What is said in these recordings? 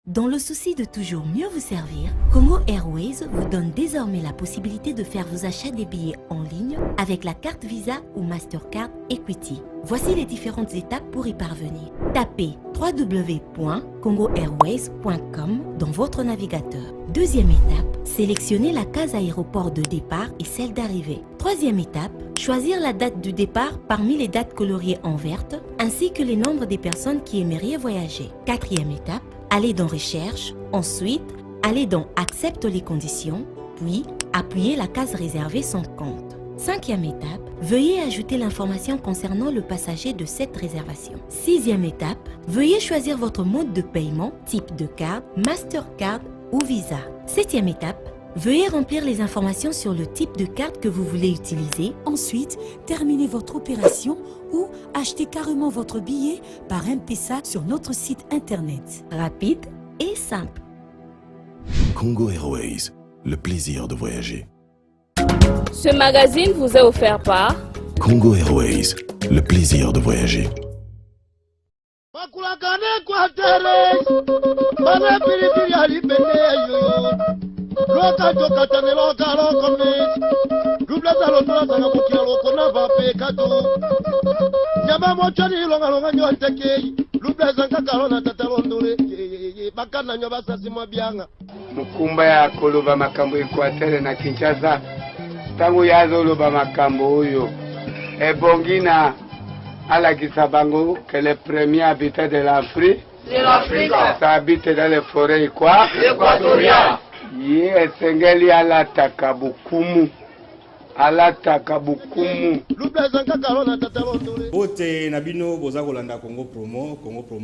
Dans le souci de toujours mieux vous servir, Congo Airways vous donne désormais la possibilité de faire vos achats des billets en ligne avec la carte Visa ou Mastercard Equity. Voici les différentes étapes pour y parvenir. Tapez www.congoairways.com dans votre navigateur. Deuxième étape, sélectionnez la case aéroport de départ et celle d'arrivée. Troisième étape, choisir la date du départ parmi les dates coloriées en verte, ainsi que les nombres des personnes qui aimeraient voyager. Quatrième étape, allez dans Recherche, ensuite, allez dans Accepte les conditions, puis appuyez la case réservée sans compte. Cinquième étape, veuillez ajouter l'information concernant le passager de cette réservation. Sixième étape, veuillez choisir votre mode de paiement, type de carte, Mastercard ou Visa. Septième étape, veuillez remplir les informations sur le type de carte que vous voulez utiliser. Ensuite, terminez votre opération ou achetez carrément votre billet par M-Pesa sur notre site internet. Rapide et simple. Congo Airways, le plaisir de voyager. Ce magazine vous est offert par Congo Airways, le plaisir de voyager. Mukumba ya koloba makambo Equateur na Kinshasa tangu yazoloba makambo oyo ebongina alakisa bango que les premiers habitants de l'Afrique habitent dans les forêts équatoriales. Esengeli alataka bukumu Bote na bino boza kolanda Congo Promo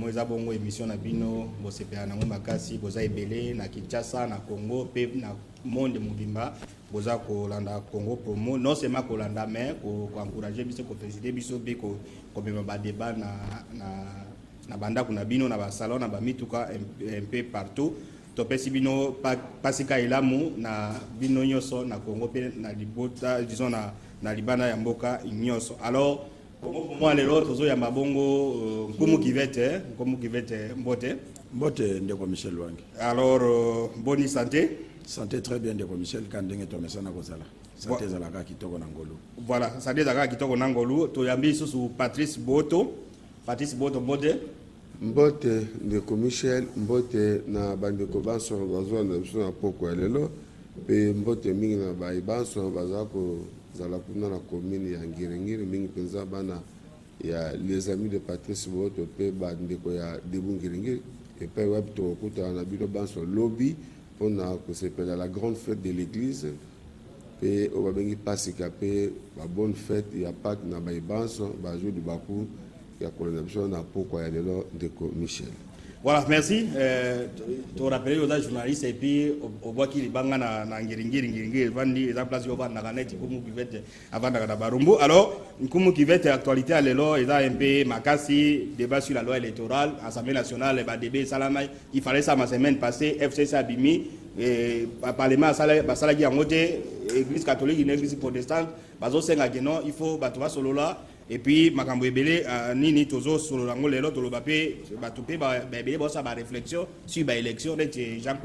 eza bongo émission na bino bosepela nango makasi boza ebele na Kinshasa na Congo pe na monde mobimba boza kolanda Congo Promo non seulement kolanda mais ko encourager biso ko féliciter biso be ko mema ba débat na banda kuna bino na ba salon na ba mituka un peu partout. Topesi bino pasika elamu na bino nyoso na Congo pe na libota disons na libana ya mboka nyoso. Alors pour moi les autres zo ya mabongo nkumu kivete mbote ndeko Michel Wangi. Alors bonne santé très bien ndeko Michel kandenge tomesana kozala santé zalaka kitoko na ngolu. Voilà, santé zalaka kitoko na ngolu to yambi susu Patrice Boto mbote Mbote ndeko Michel, mbote na bandeko banso bazwa na biso na poko ya lelo pe mbote mingi na bai banso bazako zala kuna na commune ya Ngirengiri mingi penza bana ya les amis de Patrice Boto pe bandeko ya Debu Ngirengiri et pe web to kuta na bino banso lobby pona ko s'appelle la grande fête de l'église pe o babengi pasika pe ba bonne fête ya Pâques na bai banso ba jour du baku. Voilà, merci. Tu rappelles aux journalistes et puis au bois qui banga na ngiringiri vandi eza place yo vanda kaneti kumu kivete avanda kana barumbu. Alors, kumu kivete actualité à l'élo eza un peu makasi débat sur la loi électorale, Assemblée nationale ba débat salama, il fallait ça ma semaine passée FCC abimi et parlement basala ki angote église catholique et église protestante bazo senga geno il faut batwa solo là. Et puis makambo ebele nini tozo solo lango lelo toloba pe batupe ba ebele bosa ba réflexion sur ba élection de Jean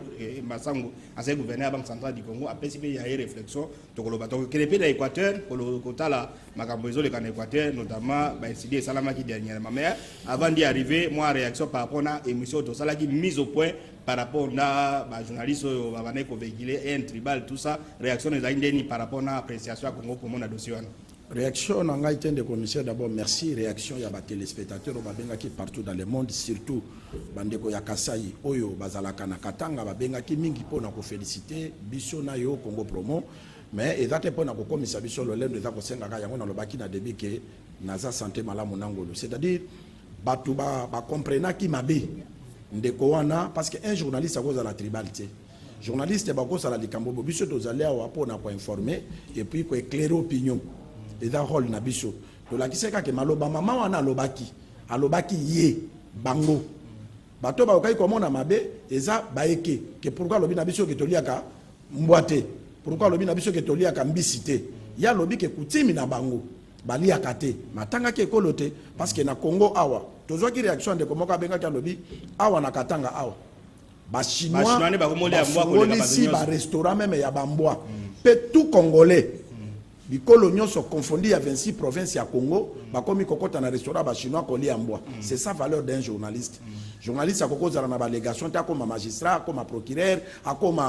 Masango ancien gouverneur banque centrale du Congo apesi pe ya réflexion tokoloba to kelepe na Équateur kotala makambo ezole kana Équateur notamment ba décider salama ki dernièrement mais avant d'y arriver moi réaction par rapport à émission to sala ki mise au point par rapport à ba journaliste ba bana ko véhiculer un tribal tout ça réaction des indeni par rapport à appréciation à Congo pour mon dossier. Réaction en Haïti de commissaire d'abord merci réaction il y a des téléspectateurs qui partout dans le monde surtout bandeko ya Kasai oyo bazalaka na Katanga babengaki mingi pona ko féliciter biso na yo Congo Promo mais ezate pona ko komisa biso lolendo ezako senga ka yango na lobaki na début que naza santé malamu nangolo c'est-à-dire batu ba comprendre ki mabe ndeko wana parce que un journaliste a cause la tribalité journaliste ba cause la likambo biso tozali awa pona ko informer et puis ko éclairer opinion. Et dans rôle na biso to la kiseka ke maloba mama wana alobaki ye bango bato ba okai komona mabe eza baeke ke pourquoi lobi na biso ke toliaka mbwate pourquoi lobi na biso ke toliaka mbisite ya lobi ke kutimi na bango baliaka te matanga ke kolote parce que na Congo awa tozwa ki réaction de komoka benga ka lobi awa na Katanga awa ba chinois Chinois ne ba komoli ya mbwa ba ici ba restaurant même ya bambwa pe tout congolais bikolo nyonso confondu ya 26 provinces ya Congo ba komi kokota na restaurant ba chinois kolia mbwa. C'est ça valeur d'un journaliste. Journaliste akokozala na ba légation ta comme magistrat, comme procureur, comme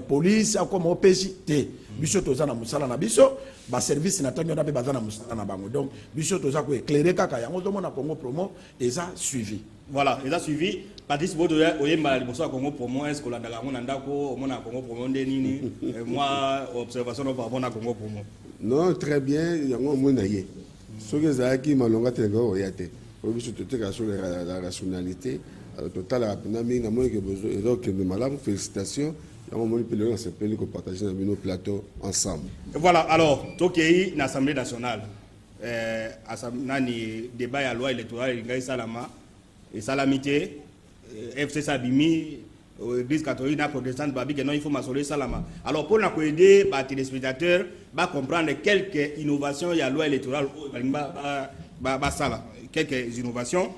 police, comme OPJ te. Biso toza na musala na biso ba service na tanyo na be bazana musala na bango. Donc biso toza ko éclairer kaka yango zo mona Congo Promo et ça suivi. Voilà, ils ont suivi. Patrice Bodo, oyemba liboso Congo Promo, est-ce que la daga mon andako, mon Congo Promo nini, moi observation par rapport à Congo Promo. Non, très bien, yango mona ye. Ce que zaki malonga tengo oyate. Obi surtout sur la rationalité, total rapidement mais ngamo que besoin et donc de malam félicitations. Yango moni pele on s'appelle ko partager dans nos plateaux ensemble. Voilà, alors tokei na Assemblée nationale. Nani débat ya loi électorale ngai salama et salamité FC Sabimi Église catholique na protestante babi que non il faut m'assurer salama. Alors pour nous aider les téléspectateurs va comprendre quelques innovations ya loi électorale ba sala quelques innovations.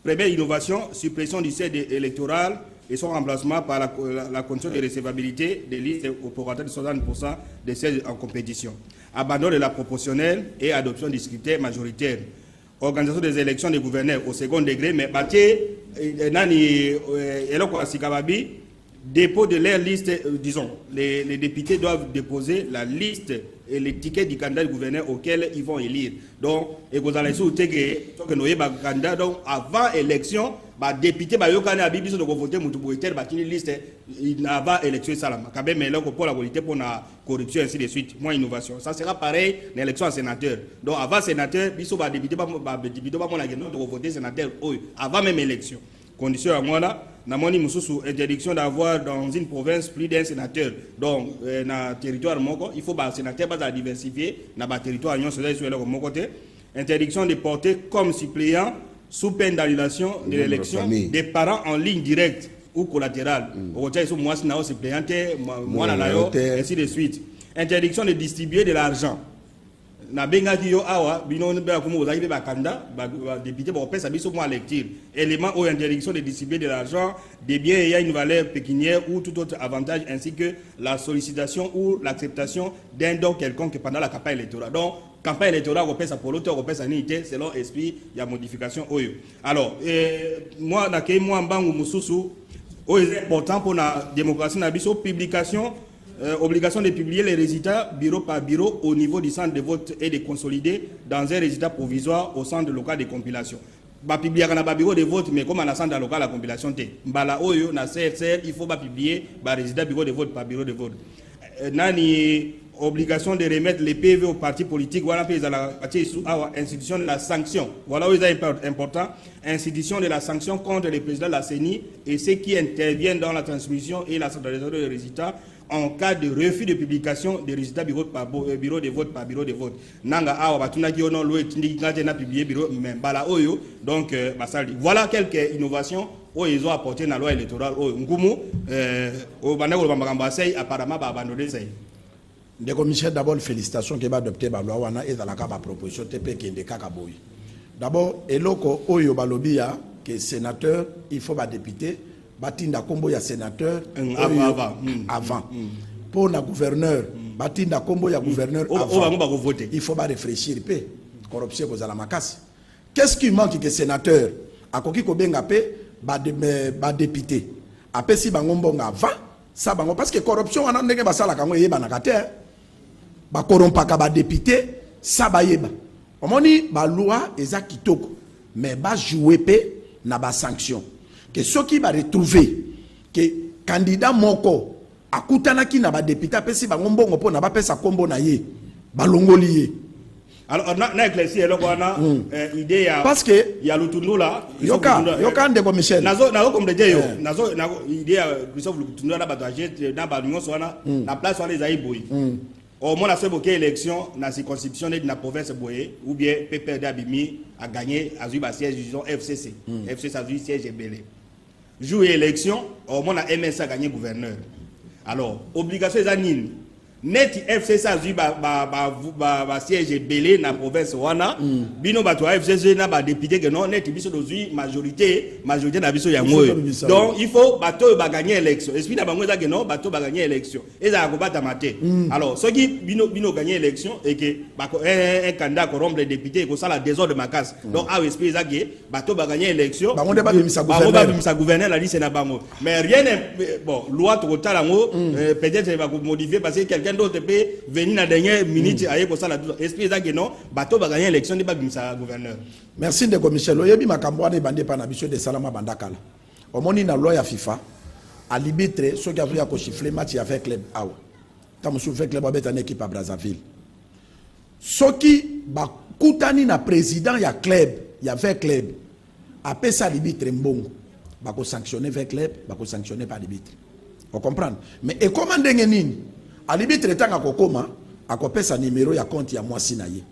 Première innovation, suppression du siège électoral et son remplacement par la condition de recevabilité des listes au prorata de 60% des sièges en compétition. Abandon de la proportionnelle et adoption du scrutin majoritaire. Organisation des élections des gouverneurs au second degré, mais dépôt de leur liste, disons, les députés doivent déposer la liste et les tickets du candidat du gouverneur auquel ils vont élire. Donc, et vous allez souhaiter que nous ayons un candidat, donc avant élection, les députés, ils ont voté pour une liste avant élection. Quand même, pour la politique, pour la corruption, ainsi de suite, moins innovation. Ça sera pareil dans l'élection en sénateur. Donc, avant sénateur, les députés vont voter sénateur avant même élection. Condition à moi là, namoni mususu interdiction d'avoir dans une province plus d'un sénateur. Donc na territoire moko, il faut ba sénateur pas diversifier na ba territoire nyon sur le côté. Interdiction de porter comme suppléant sous peine d'annulation de l'élection des parents en ligne directe ou collatérale. Au côté sous moi na suppléant moi na yo ainsi de suite. Interdiction de distribuer de l'argent. Na benga ki yo awa bino ba ko mo zaïbe ba kanda ba député ba pesa biso mo lecture élément ou interdiction de distribuer de l'argent des biens ayant une valeur pécuniaire ou tout autre avantage ainsi que la sollicitation ou l'acceptation d'un don quelconque pendant la campagne électorale. Donc campagne électorale on pesa pour l'auteur on pesa unité selon esprit il y a modification oyo. Alors moi na ke moi mbangu mususu o est important pour la démocratie na biso publication. Obligation de publier les résultats bureau par bureau au niveau du centre de vote et de consolider dans un résultat provisoire au centre local de compilation. Ba publier dans le bureau de vote mais comme dans centre local la compilation té. Mbala oyo na CRCR il faut pas publier ba résultat bureau de vote par bureau de vote. Nani obligation de remettre les PV aux partis politiques voilà pays à la institution de la sanction. Voilà où c'est important, institution de la sanction contre les présidents de la CENI et ceux qui interviennent dans la transmission et la centralisation des résultats en cas de refus de publication des résultats bureau de vote par bureau de vote. Nanga awa batuna ki ono lo etindi ngate na publier bureau mais bala oyo donc basali. Voilà quelques innovations où ils ont apporté dans la loi électorale ngumu au bandako bambakamba sei apparemment ba abandonner sei. Ndeko Michel d'abord félicitations que ba adopter ba loi wana et dans la ba proposition TP qui ndeka kaboyi. D'abord eloko oyo balobi ya que sénateur il faut ba député batinda kombo ya sénateur avant pour la gouverneur batinda kombo ya gouverneur avant il faut pas réfléchir pe corruption ko zala makasi. Qu'est-ce qui manque que sénateur akoki ko benga pe ba député apesi bango mbonga avant ça bango parce que corruption wana ndenge basala kango yeba na kate ba corrompaka ba député ça ba yeba omoni ba loi eza kitoko mais ba jouer pe na ba sanction que ceux qui va retrouver que candidat moko akutanaki na ba député pesi bango mbongo po na ba pesa kombo na ye balongoli ye. Alors na éclairci eloko wana idée ya parce que ya Lutundu là yoka ndeko Michel nazo comme de yo nazo idée ya Christophe Lutundu na batager na ba nyonso wana na place wana ezai boyi au moins la seule élection na circonscription de la province boye ou bien PPRD Abimi a gagné a eu ba siège disons FCC FCC a eu siège belé. Jouer élection, au moins la MSA a gagné gouverneur. Alors, obligation des anines. net FCC a eu ba siège belé na province wana bino bato FCC na ba député que non net biso dozui majorité na biso yango donc il faut bato ba gagner élection esprit na bango za que non bato ba gagner élection eza ko bata maté alors ce qui bino gagner élection et que un candidat corrompre les députés ko sala désordre makasi donc a esprit za que bato ba gagner élection bango ba bimisa gouverner la liste na bango mais rien bon loi to tala ngo peut-être va modifier parce que quelqu'un d'autre peut venir dans dernière minute aye ko sala esprit ça que non bato ba gagner élection de ba bimisa gouverneur. Merci de Michel oyebi makambo wana bande pa na biso de salama bandakala omoni na loi ya FIFA à l'arbitre ceux qui avaient à chiffler match avec club awa tamu sou fait club abeta na équipe à Brazzaville soki ba kutani na président ya club ya fait club après ça l'arbitre mbongo ba ko sanctionner avec club ba ko sanctionner par l'arbitre. On comprend. Mais et comment ndenge nini? Alibitre tanga kokoma akopesa numéro ya compte ya mwasi na ye.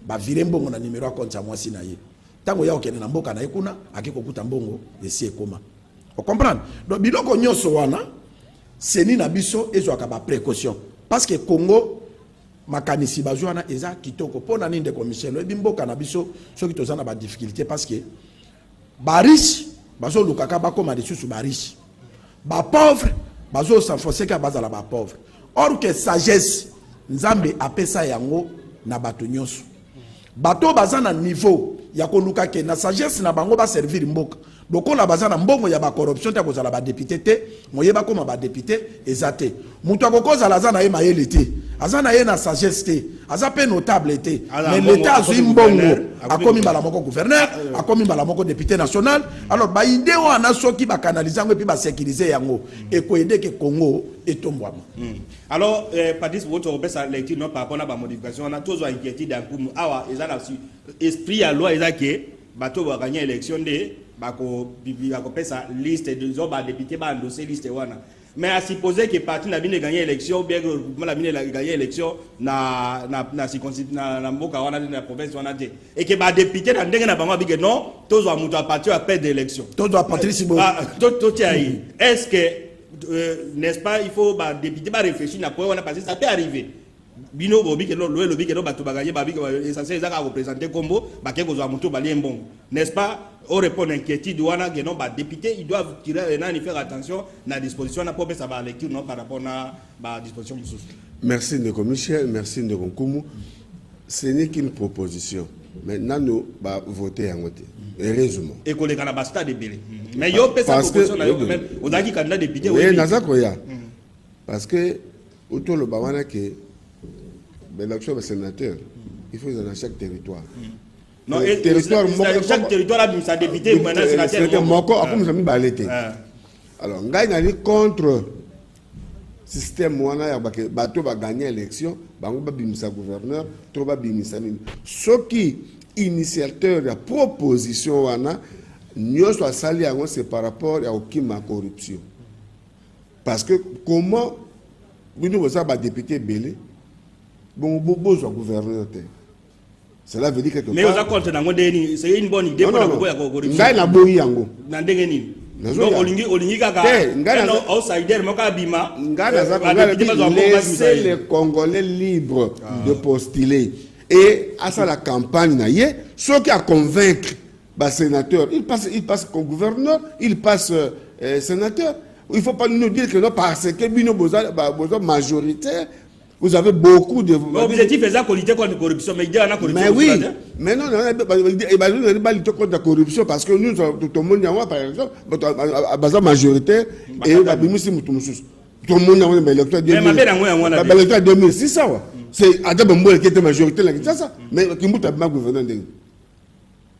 Ba vire mbongo na numéro ya compte ya mwasi na ye. Tango ya okene na mboka na ekuna akikokuta mbongo esi ekoma. On comprend. Donc biloko nyonso wana seni na biso ezwaka ba précaution parce que Congo makanisi bazwana eza kitoko pona ninde ko Michel ebi mboka na biso soki tozana ba difficulté parce que ba riche bazo lukaka bakoma desusu ba riche. Ba pauvre bazo s'enfoncer ka bazala ba pauvre or que sagesse nzambe apesa yango na bato nyonso bato bazana niveau ya koluka ke na sagesse na bango ba servir mboka lokola bazana mbongo ya ba corruption ta kozala ba député te moyeba koma ba député ezate mutu akokoza lazana ye mayele te azana ye na sagesse te azape notable te mais l'état azui mbongo akomi mbala moko gouverneur akomi mbala moko député national alors ba idée wana soki ba canaliser ngo pi ba sécuriser yango et ko aider que Congo etombwama. Alors Patrice votre repère lecture non par rapport à ba modification on a toujours inquiétude dans kumu awa ezana esprit ya loi ezake bato ba gagner élection de bako pesa liste de zoba député ba endosser liste wana mais à supposer que parti na bine gagner élection ou bien que la bine gagner élection na mboka wana na province wana te et que ba député na ndenge na bango bige non tozo amuto a parti à perdre élection tozo a Patrice Bo est-ce que n'est-ce pas il faut ba député ba réfléchir na point wana parce que ça peut arriver bino bobi ke lo lobi ke no bato baganye babi ke essentiel ezaka représenter combo ba ke ko zo amuto ba liembon n'est-ce pas au répondre inquiétude wana que non ba député ils doivent tirer et faire attention na disposition na pour ça ba lecture non par rapport na ba disposition sous. Merci Ndeko Michel, merci Ndeko Nkumu. Ce n'est qu'une proposition. Maintenant nous va voter en vote. Heureusement. Et que les canabasta de belé. Mais yo pesa proposition na yo même on a dit candidat député oui nazako ya. Parce que autour le bawana que l'élection de sénateur il faut dans chaque territoire. Non, chaque territoire a sa député maintenant sénateur moko comme ça mi balete. Alors ngai na li contre système wana ya bato ba gagner élection bango ba bimisa gouverneur trop ba bimisa nini soki initiateur de proposition wana nyoso asali yango c'est par rapport à okima corruption parce que comment nous vous ba député belé bon besoin gouverneur te. Cela veut dire quelque part. Mais on a compte dans le c'est une bonne idée pour la corruption. Ngai na boyi yango. Na ndenge nini? Donc olingi kaka. Non outsider moka bima. Ngai na laisser les Congolais libres de postuler et à ça la campagne na ye ceux qui a convaincre ba sénateur, il passe comme gouverneur, il passe sénateur. Il faut pas nous dire que non parce que bino besoin majoritaire. Vous avez beaucoup de... L'objectif est de lutter contre la corruption, mais il y a la corruption. Mais oui, mais non, il va lutter contre la corruption parce que nous, tout le monde, par exemple, la majorité, et la BIMISI, tout le monde a un électeur de 2006. C'est Adam Bombo qui était majorité, mais qui m'a dit gouverneur.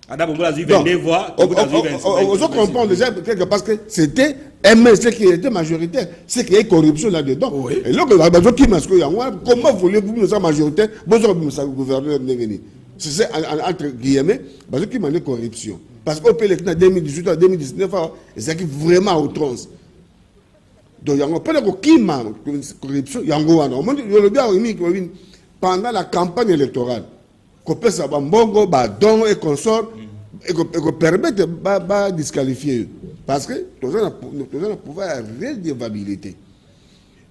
Adam Bombo a dit 22 voix. On se comprend déjà parce que c'était MS qui était majoritaire, c'est qu'il y a corruption là-dedans. Oui. Et là, comment voulez-vous que nous soyons majoritaires, vous soyez gouverneur de c'est entre guillemets, parce qu'il y a une corruption. Parce qu'au pays, en 2018 à 2019, c'est vraiment à outrance. Donc, il y a une corruption, il y a une pendant la campagne électorale, qu'on peut savoir Mbongo, Don et consort, et qu'on permet de disqualifier. Parce que nous avons un pouvoir de redevabilité.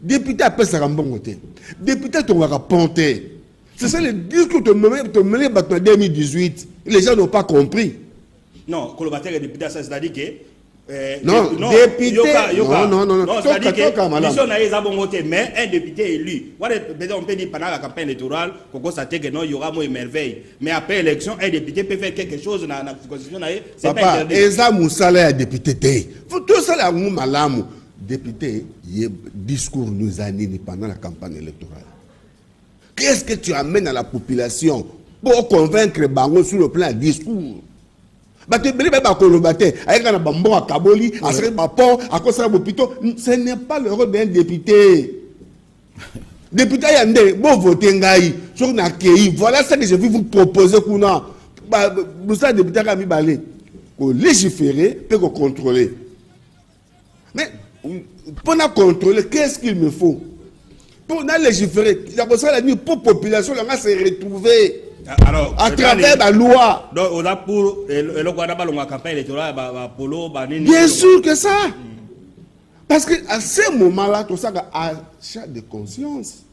Député appelle ça Rambon côté. Député ton va ponter. C'est ça le discours que tu mené en 2018. Les gens n'ont pas compris. Non, colombateur et député, ça c'est-à-dire que. Non, député. Non, c'est-à-dire que mission n'a pas bon côté, mais un député élu. On peut dire pendant la campagne électorale, qu'on constate que non, il y aura moins merveille. Mais après l'élection, un député peut faire quelque chose dans la constitution. C'est pas interdit. Eza Moussala est député. Faut tout ça là, malamu. Député, il y a discours nous anime pendant la campagne électorale. Qu'est-ce que tu amènes à la population pour convaincre Bango sur le plan discours? Ce n'est pas le rôle d'un député. Député Yandé, bon voter Ngaï, sur Nakei, voilà ce que je vais vous proposer. Vous savez, député Kami Balé, qu'on légiférer, peut qu'on contrôler. Mais pour contrôler, qu'est-ce qu'il me faut? Pour légiférer, pour la population, on va se retrouver. Alors, à travers la loi. Donc, on a pour la campagne électorale, bien sûr que ça. Parce qu'à ce moment-là, tout ça a achat de conscience.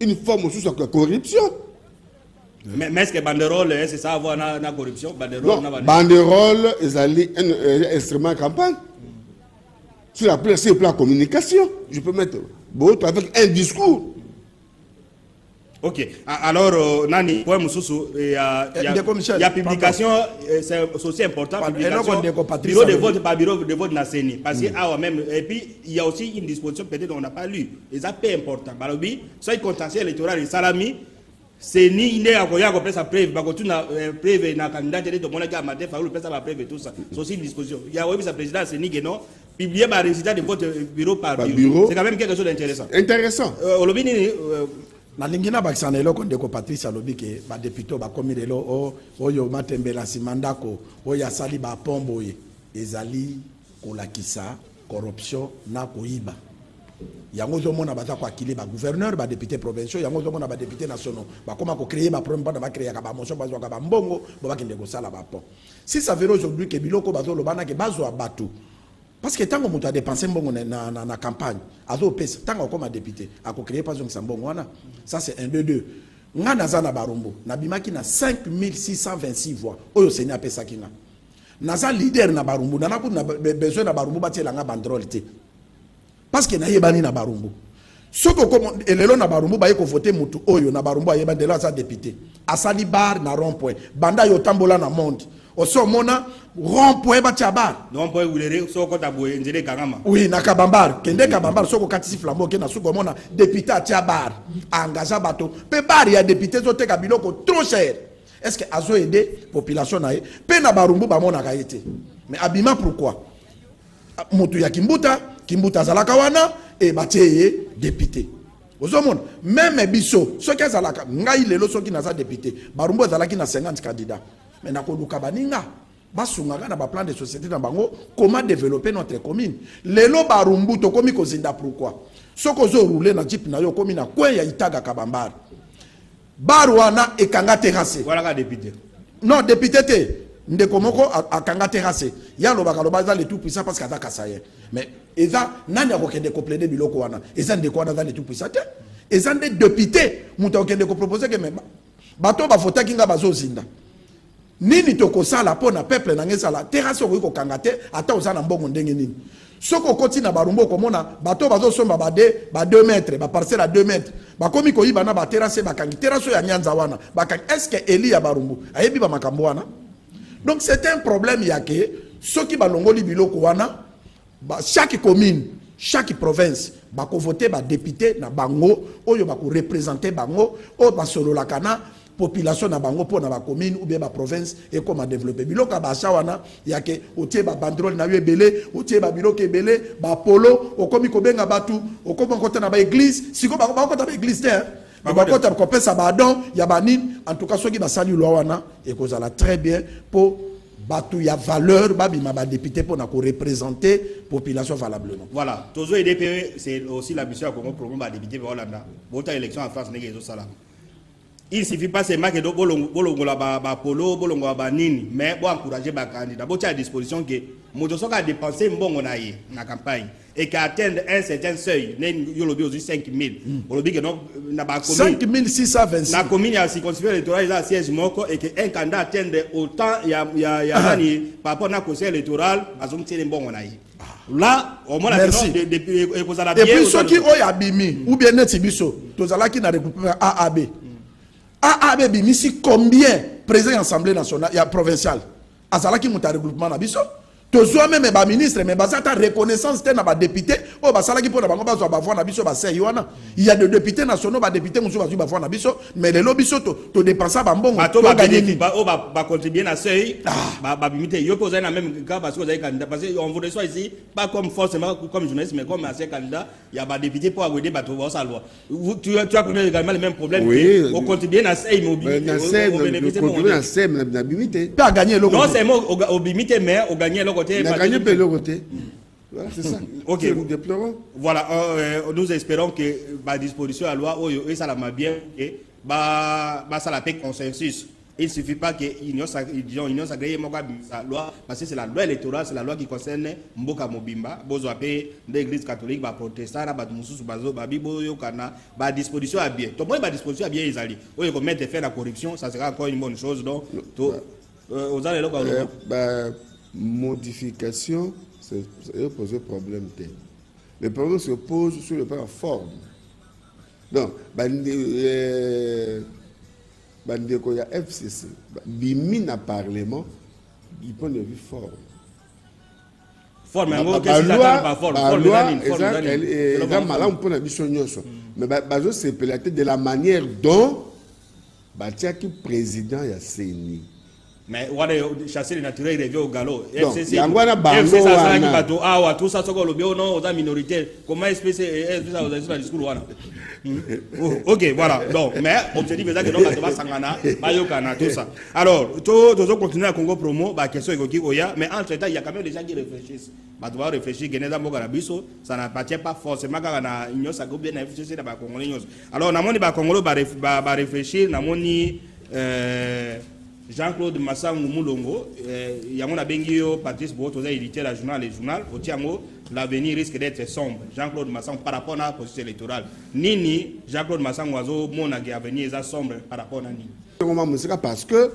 Une forme aussi de corruption. Mais est-ce que banderole, c'est ça avoir la corruption? Banderole, c'est un instrument de campagne. Sur le plan communication, je peux mettre beaucoup avec un discours. Ok, alors, Nani, pour Moussoussou, il y a publication, c'est aussi important, publication, bureau de vote par bureau de vote de la CENI. Parce que, même, et puis, il y a aussi une disposition, peut-être qu'on n'a pas lu, et ça c'est important. Alors, oui, soit il contentieux électoral et salami, CENI, il est à quoi sa preuve, parce que tu as preuve, na candidat, tu as dit, matin, il faut le sa preuve et tout ça. C'est aussi une disposition. Il y a aussi sa présidente CENI qui non, publier les résultats de vote bureau par bureau. C'est quand même quelque chose d'intéressant. Intéressant. nalingi na bakisana eloko ndeko Patrice alobi ke ba député ba komi lelo oyo matembela simandako oyo asali ba pombo ye ezali kolakisa corruption na koiba yango zo mona baza ko akili ba gouverneur ba député provinciaux yango zo mona ba député nationaux ba koma ko créer ba problème ba créer ka ba motion ba zo ka ba mbongo ba kende ko sala ba pont si ça veut aujourd'hui que biloko bazo lobana ke bazo abatu. Parce que tant qu'on a dépensé na campagne, tant qu'on a député, à créer pas ça c'est 1, 2, 2. Nga nazana barumbo, nabimaki na 5626 voix. Oyo senya pesa kinga. Naza leader na barumbo, na besoin na barumbo bati la nga bandrole te. Parce que na yebani na barumbo. Soko comme elelo na barumbo ba yeko voter mutu oyo na barumbo ayeba de la sa député. Asali bar na rond-point. Banda yo tambola na monde. Oso mona rond-point batia bar. Rond-point oulere soko taboye njele kangama. Oui, na kabambar. Kende kabambar soko katisi flambeau ke na suko mona député atia bar. Engagea bato. Pe bar ya député zote kabiloko trop cher. Est-ce que azo aider population na ye? Pe na barumbu ba mona ka yete. Mais abima pourquoi? Moto ya Kimbuta zalaka wana et batie député. Ozomona même biso soki azalaka ngai lelo soki naza député barumbu azalaki na 50 candidats. Mais na koluka baninga basungaka na ba plan de société na bango comment développer notre commune. Lelo barumbu to komi kozinda pourquoi? Soko zo rouler na jeep na yo komi na kwen ya Itaga Kabambar. Barwana ekanga terrasse. Voilà ka député. Non député te ndeko moko akanga terrasse. Ya lobaka lobaza le tout puissant parce qu'ata kasaye. Mais eza nani akokende ko plaider biloko wana. Eza ndeko wana za le tout puissant te. Eza nde député muta okende ko proposer que même bato ba fota kinga bazo zinda. Nini toko sala pona peuple na ngesa la terrasse ko kangate ata osana mbongo ndenge nini soko koti na barumbo komona bato bazo somba ba 2 mètres ba parcelle à 2 mètres ba komi ko yiba na ba terrasse ba kangi terrasse ya nyanza wana ba kangi est-ce que Eli ya barumbo ayebi ba makambo wana. Donc c'est un problème yake soki ba longoli biloko wana ba chaque commune chaque province ba ko voter ba député na bango oyo ba ko représenter bango o ba solo la kana population na bango pour na ba commune ou bien ba province et comment développer biloka ba shawana yake otie ba banderole na yebele otie ba biloka ebele ba polo okomi ko benga batu okomi kota na ba église siko ba kota ba église te ba kota ko pesa ba don ya banine en tout cas soki ba sali lo wana et kozala très bien pour batu ya valeur babima ba député pour na ko représenter population valablement. Voilà, tozo EDP c'est aussi la mission à Congo pour ba député ba Hollanda bota élection en France ngezo sala. Il ne suffit pas seulement que bolongo la ba polo bolongo ba nini mais bon encourager ba candidat bo à disposition que moto soka a dépensé mbongo na ye na campagne et qu'à atteindre un certain seuil yo lobi aux 5000 lobi que non na ba commune 5626 na commune ya circonscription électorale là siège moko et que un candidat atteindre autant ya nani par rapport na conseil électoral azomtele mbongo na ye là au moins la depuis et puis ceux qui ont abimi ou bien net biso tozalaki na regroupement AAB bimi si combien président de l'Assemblée nationale ya provinciale azalaki muta regroupement na biso tozwa même ba ministre mais bazata reconnaissance te na ba député o basalaki pour na bango bazwa ba voix na biso ba sei wana il y a des députés nationaux ba députés musu bazwa ba voix na biso mais les lobiso to dépenser ba mbongo to gagner ba contribuer na sei ba bimité yo poser na même cas parce que vous avez candidat parce que on voudrait soit ici pas comme forcément comme journaliste mais comme ancien candidat il y a ba député pour aider ba to sa loi tu as connu également le même problème au contribuer na sei mobile au bénéficier na sei na bimité pas gagner le non c'est moi au bimité mais au gagner le côté n'a gagné pas le côté. Voilà, c'est ça. Ok. Nous déplorons. Voilà, nous espérons que la disposition à la loi, et ça l'a bien, et ça la paix consensus. Il ne suffit pas que l'Union s'agréée la loi, parce que c'est la loi électorale, c'est la loi qui concerne Mboka Mobimba, Bozoapé, l'église catholique, les protestants, les Moussous, les Bibo, la disposition à bien. Donc, la disposition à bien, ils allaient. Au lieu de mettre fin à la corruption, ça sera encore une bonne chose. Donc, aux allez modification, ça pose problème. Le problème se pose sur le plan forme. Donc, il y a FCC, bimine à parlement, du point de vue forme. Forme, mais c'est de la manière dont le président a saigné. Mais on a chassé les naturels, il revient au galop. FCC, tout ça, c'est minorité. Comment est-ce que ça vous a discours? Ok, voilà. Donc, mais objectif est que nous va sangana, bayokana, tout ça. Alors, tout continuer à Congo promo, question mais entre temps, il y a quand même des gens qui réfléchissent. Tu vas réfléchir, ça n'appartient pas forcément à la Union, ça bien FCC dans Congolais. Alors, on a Congolais va réfléchir, on a Jean-Claude Massangu Moulongo, Yamona Bengio, Patrice Boto, édité la journal, les journaux, au Tiango, l'avenir risque d'être sombre. Jean-Claude Massangu par rapport à la position électorale. Nini, Jean-Claude Massangu, mon avenir est sombre par rapport à Nini. Parce que,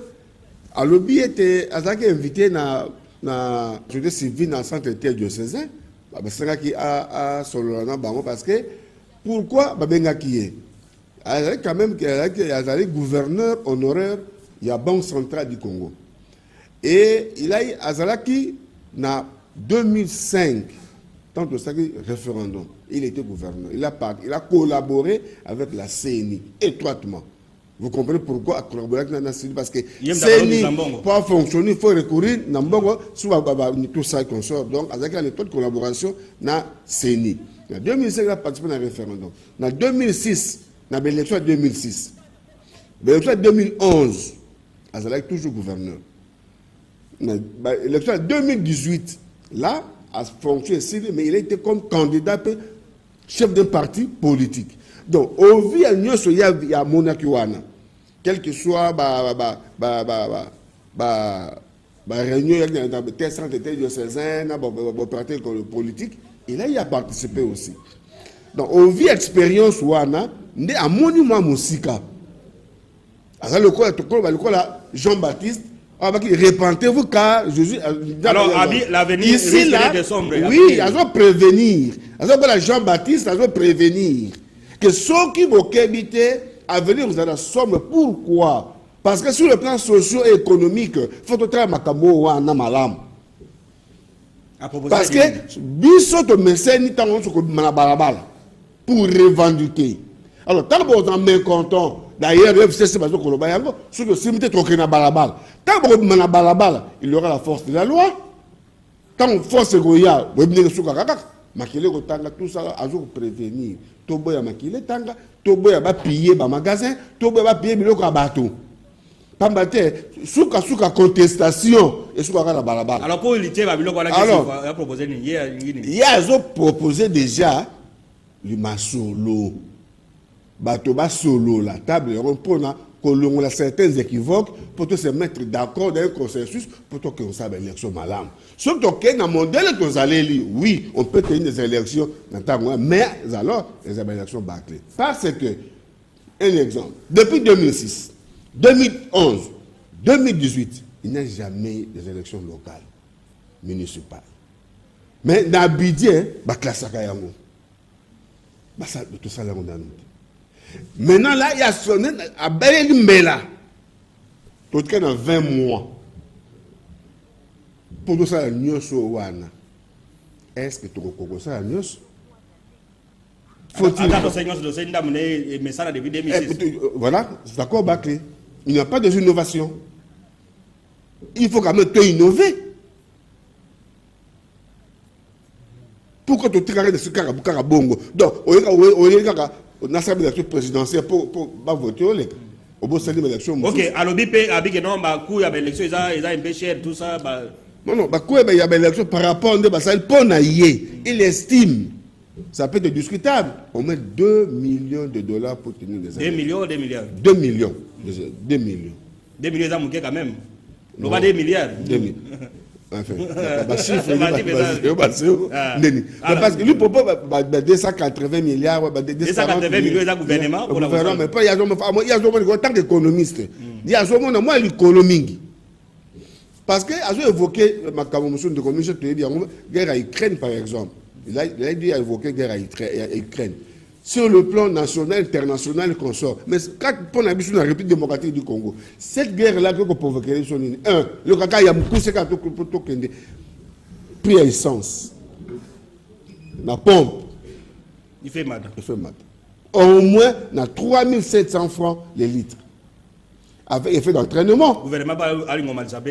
à l'objet était invité dans la société civile dans le centre diocésain, c'est qui a Solana Bango parce que, pourquoi Babenga qui est? Quand même, il y a gouverneur honoraire. Il y a Banque centrale du Congo. Et il a eu Azalaki en 2005, tant que ça référendum. Il était gouverneur. Il a collaboré avec la CENI étroitement. Vous comprenez pourquoi collaborer avec la CENI? Parce que CENI, pour fonctionner, il faut recourir à Nambongo, tout ça et consort. Donc, avec la méthode de collaboration, na CENI. En 2005, il a participé à un référendum. En 2006, dans l'élection de 2006. L'élection de 2011, Azalaki toujours gouverneur. L'élection de 2018, là, a fonctionné ici, mais il était comme candidat, chef d'un parti politique. Donc, au vu il y a Monakiwana, quel que soit réunion dans le centre diocésain, parti politique, il a participé aussi. Donc, au vu l'expérience Wana, il y a un monument Moussika. Jean-Baptiste, repentez-vous car Jésus. Alors, l'avenir ici, là, oui, ils vont prévenir. Jean-Baptiste, ils vont prévenir que ceux qui vont habiter à venir vous allez sombre. Pourquoi? Parce que sur le plan socio-économique, il faut que travailler makambo na malam. Parce que biso to meseni tango ko malabalabala pour revendiquer. Alors, tant que vous êtes mécontent, d'ailleurs, le FCC va se faire sur le cimetière de la balabala. Tant que vous êtes balabala, il y aura la force de la loi. Tant que force de Goya, vous venez de se faire makile ko tanga tout ça a jour prévenir. Toboya makile tanga, toboya ba piller ba magasin, toboya ba piller biloko a bateau. Pambate, souka contestation et souka la balabala. Alors pour éviter ba biloko a proposé ni ils ont proposé déjà le masolo. Bato ba solo la table pour na a certains équivoques pour se mettre d'accord dans un consensus pour qu'on ait une élection malade. Sauf que dans le modèle que vous allez lire, oui, on peut tenir des élections, mais alors, les élections bâclées. Parce que, un exemple, depuis 2006, 2011, 2018, il n'y a jamais eu des élections locales, municipales. Mais dans Abidjan, la classe Akayango. Tout ça, là, on a noté. Maintenant, là, il y a sonné à Mbela. Tout cas, dans 20 mois. Pour tout ça, est-ce que tu reconnais ça, Nyos? Faut-il. Voilà, c'est d'accord, Baclé. Il n'y a pas d'innovation. Il faut quand même te innover. Pourquoi tu te de ce carabongo? Donc, on a sa élection présidentielle pour voter au beau salut l'élection. Ok, alors BP a dit que non, bah coup il y a l'élection, ils ont un peu cher tout ça. Non, bah quoi il y a l'élection par rapport à ça, il estime. Ça peut être discutable. On met 2 millions de dollars pour tenir des élections. 2 millions ou 2 milliards? 2 millions. 2 millions. 2 millions, ça manque quand même. On va 2 milliards. 2 millions. Enfin, parce que lui propose 280 milliards, 280 millions de gouvernement pour la gouvernement. Mais pas il y a autant d'économistes. Il y a moins l'économie. Parce que a évoqué ma commission de commission de guerre à Ukraine par exemple. Il a dit à évoquer guerre à Ukraine. Sur le plan national, international, qu'on sort. Mais quand on a vu sur la République démocratique du Congo, cette guerre-là que vous provoquez, le caca, il y a beaucoup de choses qui prix à essence. La pompe. Il fait mal. Au moins, on a 3700 francs les litres. Avec effet d'entraînement. Le gouvernement a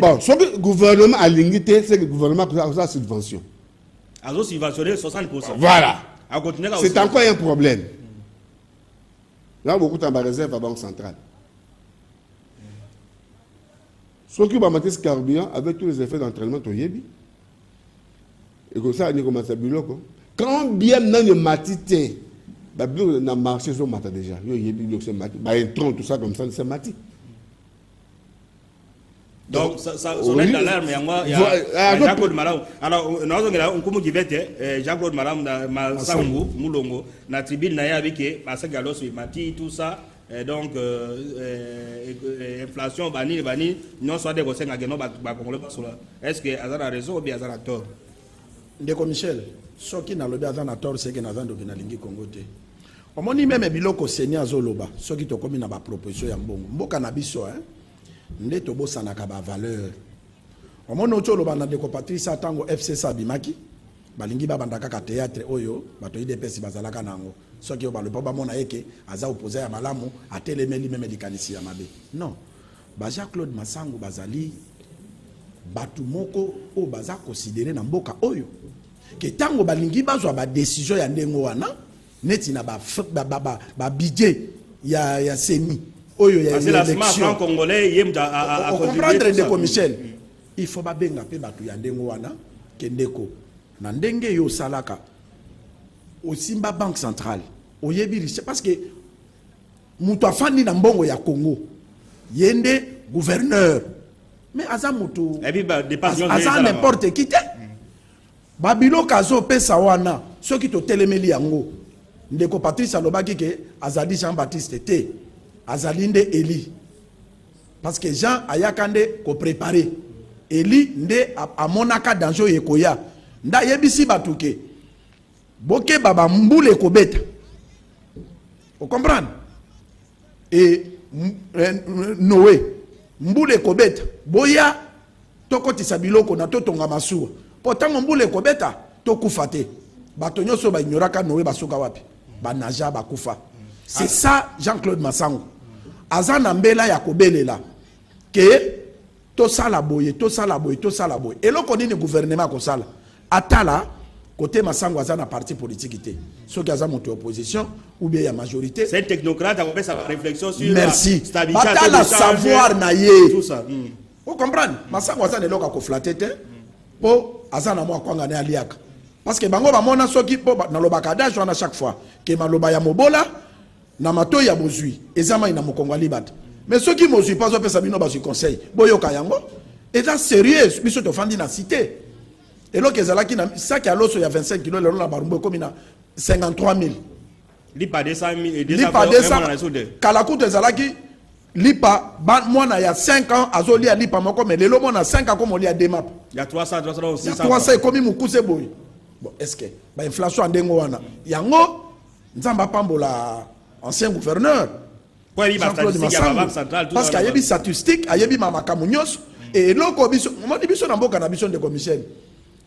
bon, ce que le gouvernement a limité, c'est que le gouvernement a la subvention. A subventionné 60%. Voilà. C'est encore un problème. Là, beaucoup de réserve à la Banque centrale. Ce qui va mettre ce carburant avec tous les effets d'entraînement, tu y et comme ça, on commence à bureau. Quand bien on a matité, on a marché sur matin déjà. Un tronc, tout ça comme ça, c'est maté. Donc, ça sonne l'alarme. Il y a Jean-Claude Malam. Alors, on a Jean-Claude Malam, Sango, Moulongo, na tribune, parce que Galos, Mati, tout ça. Donc, inflation, bani, non soit des conseils à Guénon, est-ce que Azar a raison ou bien Azar a tort? Ndeko Michel, ce qui n'a pas tort, c'est que nous avons de Congo. Au moins, même biloko Seigneur Zoloba, ce qui te commis dans ma proposition, Mboka Nabiso, hein? Nde tobo sanaka ba valeur omona otolo bana de ko Patricia tango FC Sabimaki balingi ba bandaka ka théâtre oyo bato IDPS bazalaka nango soki ba le papa mona eke aza opposé ya malamu atelemeli même likanisi ya mabe non ba Jean-Claude Masango bazali batu moko o baza considéré na mboka oyo ke tango balingi bazwa ba décision ya ndengo wana neti na ba budget ya semi. C'est la semence congolais, il y a comprendre Ndeko Michel. Il faut pas bien appeler batu ya ndengo wana kendeko na ndenge yo salaka au Simba Banque Centrale au yebi parce que mutu afandi na mbongo ya Congo yende gouverneur mais aza mutu aza n'importe qui te babilo kazo pesa wana soki to telemeli yango Ndeko Patrice alobaki ke azali Jean-Baptiste te Azalinde Eli. Parce que Jean ayakande ko préparé. Eli nde a monaka danjo yekoya. Nda yebisi batuke. Boke baba mbule kobeta. Vous comprenez? Et Noé mbule kobeta. Boya toko tisabiloko na totonga masuwa. Pourtant mbule kobeta tokufate. Batonyo so ba ignoraka Noé basuka wapi. Ba naja bakufa. C'est ça Jean-Claude Massango. Azana mbela ya kobelela ke to sala boye. Et là qu'on dit le gouvernement ko sala. Atala côté Massango azana parti politique té. Ceux qui azana monté opposition ou bien la majorité. C'est un technocrate a fait sa réflexion sur merci. La stabilité. Atala savoir na ye. Tout ça. Vous comprenez? Massango azana loka ko flatter té po azana mo kwanga na aliaka. Parce que bango ba mona soki po na lobaka dajo na chaque fois que maloba ya mobola na mato ya bozui ezama ina mokongo libata Mais ceux qui ne me suivent pas, ça bino ba conseil. Boyo kayango. Et là sérieux, biso to fandi na cité. Et là que zala qui na ça qui a l'osso il y a 25 kg le la barumbo comme ina 53 000. Lipa 200 000 et 200 Kalakoute zalaki lipa moi na il y a 5 ans azoli a lipa moko mais lelo moi na 5 ans comme on li a démap. Il y a 300 aussi 300 comme mukuse boy. Bon, est-ce que ba inflation ndengo wana yango nzamba pambola ancien gouverneur parce qu'il y a des statistiques, il y a des mamakamounyos et loko biso mo di biso na mboka na biso de commission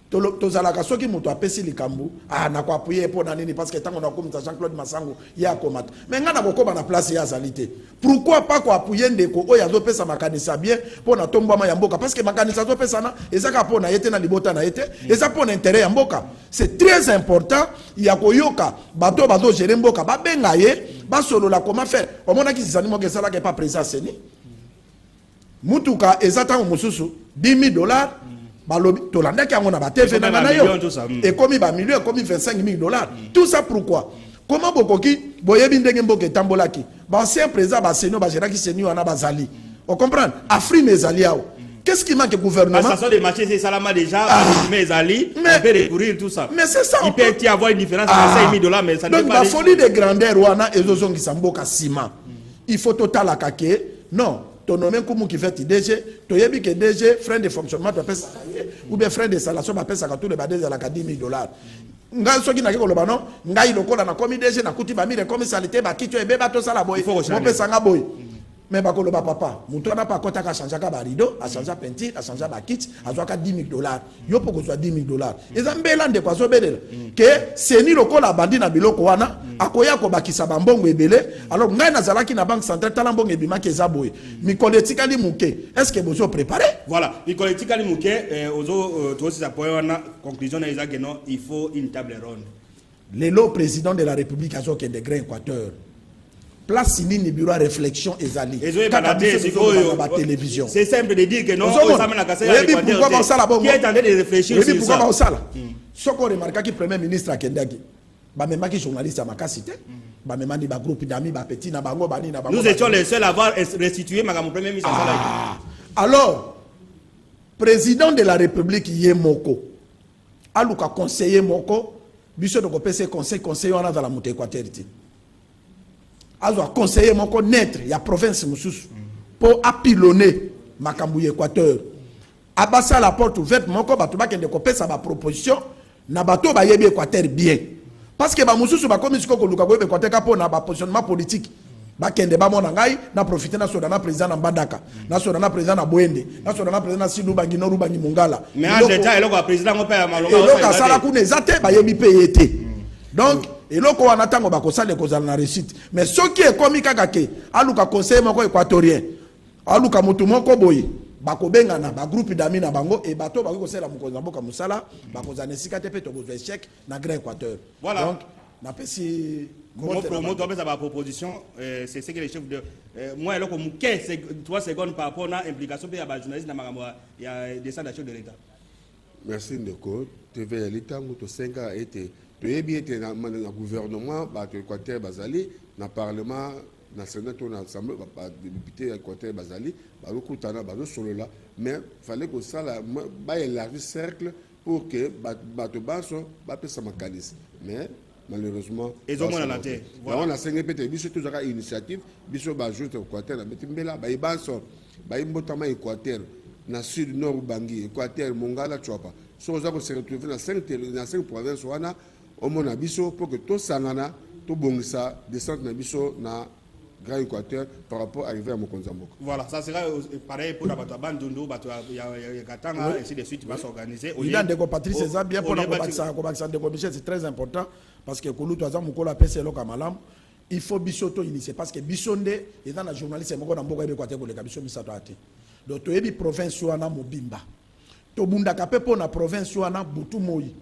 to zalaka soki moto apesi likambu na ko appuyer pour nani parce que tango na ko mta Jean-Claude Masango ya komata mais ngana boko ba na place ya zalité pourquoi pas ko appuyer ndeko oyo azopesa makanisa bien pour na tombama ya mboka parce que makanisa azopesa na ezaka pour na yete na libota na yete eza pour intérêt ya mboka c'est très important ya koyoka bato bazo gérer mboka ba benga ye ba solo la comment faire omona ki zizani mo kesala ke pas présent seni mutuka ezata mususu $10,000 balobi tolanda ki yango na ba TV na na yo et comme ba million comme $25,000 tout ça pourquoi comment bokoki boyebi ndenge mboka tambolaki ba ancien président ba seno ba géraki seno na bazali on comprend Afri mezali yao qu'est-ce qui manque au gouvernement la station de marché c'est salama déjà mes ali on peut recourir tout ça mais c'est ça il peut y avoir une différence de $5,000 mais ça ne donc la folie de grandeur wana ezozongisa mboka ciment il faut total akake non ton nom comme qui fait DG, tu as dit que DG, frein de fonctionnement, tu appelles ça, ou bien frein d'installation, tu appelles ça tous les badés à la $10,000. Nga soki na kiko lobano, nga ilokola na komi DG na kuti ba mire komi salité ba kitu ebe ba to sala boy. Mo pesa nga boy. Mais ba koloba papa, mutu na pa kota ka changer ka ba rideau, a changer peinture, a changer ba kit, a zo ka $10,000. Yo poko zo $10,000. Eza mbela nde kwa zo belela. Que seni lokola bandi na biloko wana, akoya ko bakisa ba mbongo ebele, alors ngai na zalaki na banque centrale tala mbongo ebima ke za boy. Mikolo tikali muke. Est-ce que bozo préparé? Voilà, mikolo tikali muke ozo to aussi ça point wana conclusion na ezake non, il faut une table ronde. Le président de la République a zo ke de Grand Équateur. Place ni bureau à réflexion ezali. Télévision. C'est simple de dire que non. Pourquoi ça là-bas? Qui est en train de réfléchir sur ça? Pourquoi ça là? Ce qu'on remarque que premier ministre a kendaki. Ba même qui journaliste à ma cité. Ba même ni ba groupe d'amis ba petit na bango bani na bango. Nous étions les seuls à avoir restitué ma premier ministre. Alors président de la République Yemoko. Aluka conseiller moko biso de kopese conseil on a dans la montée équatoriale. Alors conseiller mon connaître il y a province mususu pour apilonner makambu Équateur abassa la porte ouverte mon ko bato ba kende ko pesa ba proposition na bato ba yebi Équateur bien parce que ba mususu ba komi siko ko luka ko Équateur ka pour na ba positionnement politique ba kende ba mona ngai na profiter na soda na président na Mbandaka na soda na président na Boende na soda na président na Silu Bangi no Rubangi Mongala mais en l'état eloko président ko pa malonga eloko sala ku nezate ba yebi payete donc et loko wana tango ba kosala kozala na réussite mais ce qui est comme kaka ke aluka conseil moko équatorien aluka mutu moko boyi ba kobenga na ba groupe d'amis na bango et bato ba ko sala mukonza mboka musala ba kozana esika te pe to kozwa échec na Grand Équateur voilà donc na pesi comment doit faire sa proposition c'est ce que les chefs de moi eloko muke c'est 3 secondes par rapport à implication pe ya ba journaliste na makambo ya descendant de l'état. Merci Ndeko TV ya litango to 5 ans été tu es bien dans gouvernement bato Équateur bazali na parlement na sénat na assemblée ba député Équateur bazali ba lokutana ba solo là mais fallait que ça là ba élargir cercle pour que bato baso ba pesa makalis mais malheureusement ils ont la terre voilà on a 5 peut-être biso toujours initiative biso ba juste Équateur na betimbela ba ibanso ba imbotama Équateur na sud nord Bangi Équateur Mongala Chouapa so on va se retrouver dans 5 provinces wana au mon abisso pour que tout sangana tout bongisa descente na biso na Grand Équateur par rapport à arriver à Mokonzamoko. Voilà, ça sera pareil pour la Bandundu, Katanga, ainsi de suite, va s'organiser. Il a des Patrice c'est bien pour la commission de commission, c'est très important parce que Kolu Toazam Mukola PC Lokamalam, il faut bisoto initier parce que bisonde et dans la journaliste moko na mboka Équateur ko le kabiso misato ate. Donc to yebi province wana mobimba. To bunda kape po na province wana butu moyi.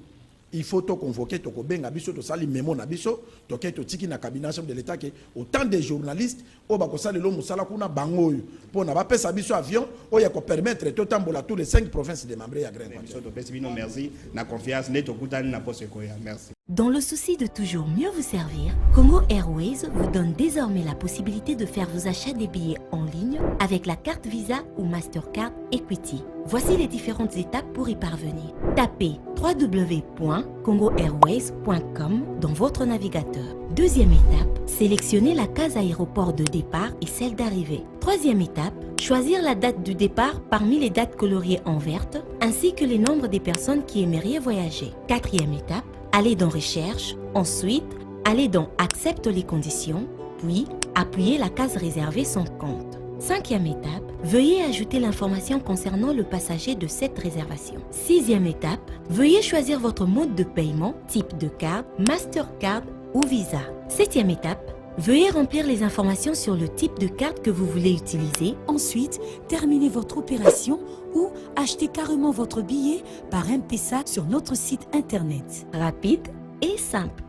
Il faut te convoquer, te benga biso, te sali memo na biso, te ke to tiki na cabinet chef de l'État que autant de journalistes au bako sali lo musala kuna bangoyo pour na ba pesa biso avion o ya ko permettre to tambola tous les 5 provinces de membres ya Grand Équateur. Merci, na confiance, ne to kutani na poste koya. Merci. Dans le souci de toujours mieux vous servir, Congo Airways vous donne désormais la possibilité de faire vos achats des billets en ligne avec la carte Visa ou Mastercard Equity. Voici les différentes étapes pour y parvenir. Tapez www.congoairways.com dans votre navigateur. Deuxième étape, sélectionnez la case aéroport de départ et celle d'arrivée. Troisième étape, choisir la date du départ parmi les dates coloriées en verte, ainsi que les nombres des personnes qui aimeraient voyager. Quatrième étape, allez dans Recherche, ensuite, allez dans Accepte les conditions, puis appuyez la case réservée son compte. Cinquième étape, veuillez ajouter l'information concernant le passager de cette réservation. Sixième étape, veuillez choisir votre mode de paiement, type de carte, Mastercard ou Visa. Septième étape, veuillez remplir les informations sur le type de carte que vous voulez utiliser. Ensuite, terminez votre opération ou achetez carrément votre billet par M-Pesa sur notre site internet. Rapide et simple.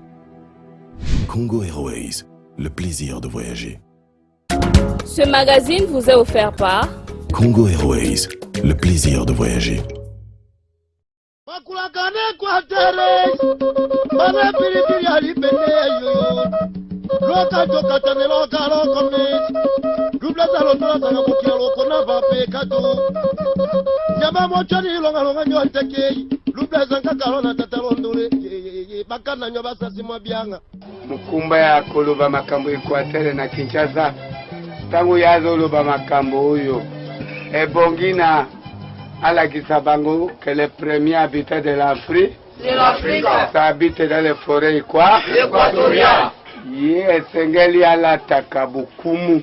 Congo Airways, le plaisir de voyager. Ce magazine vous est offert par Congo Airways, le plaisir de voyager. Mukumba ya koloba makambo Equateur na Kinshasa tangu yazoloba makambo oyo ebongina alakisa bango que les premiers habitants de l'Afrique habite dans les forêts équatoriales. Ye sengeli alataka bukumu